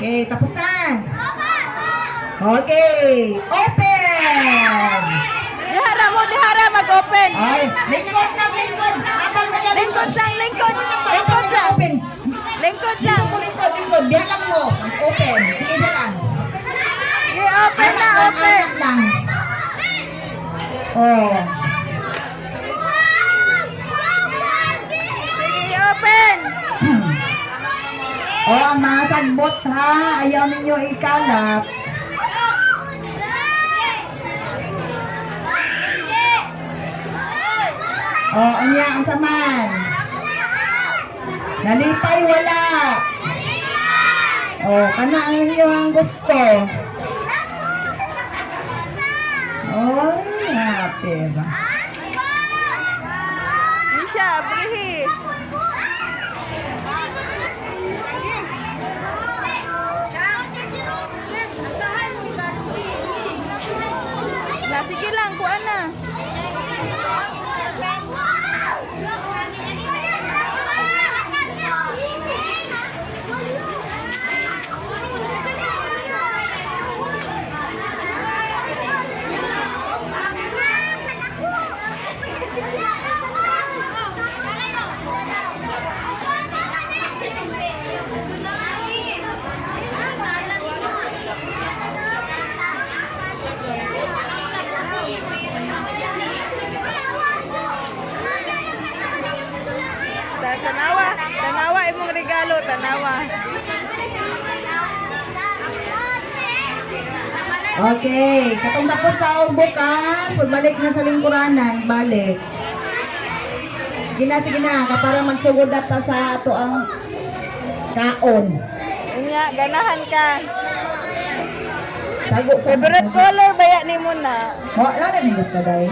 Okay, tapos na. Okay, open! Dihara, mag-open. Ay, lingkod lang, lingkod. Habang Lingkod lang, lingkod. Habang Lingkod lang. nag-open. Lingkod Dito lang. mo lingkod. Diyan lang mo. Open. Sige na lang. I-open na, open. Anak lang. Oh. Sige, i-open. Oh, ang mga sagbot ha. Ayaw ninyo ikalat. Oh, anya ang saman. Nalipay wala. Oh, kana ang inyo ang gusto. Oh, happy ba? Isha, abrihi. Sige lang, kuha na. Tanawa imong regalo, tanawa. Okay, katong tapos taog bukas, pagbalik na sa lingkuranan, balik. Sige na, para magsugod data sa ato ang kaon. Unya, ganahan ka. Tago sa Favorite color baya ni mo na. Wala na yung gusto, day.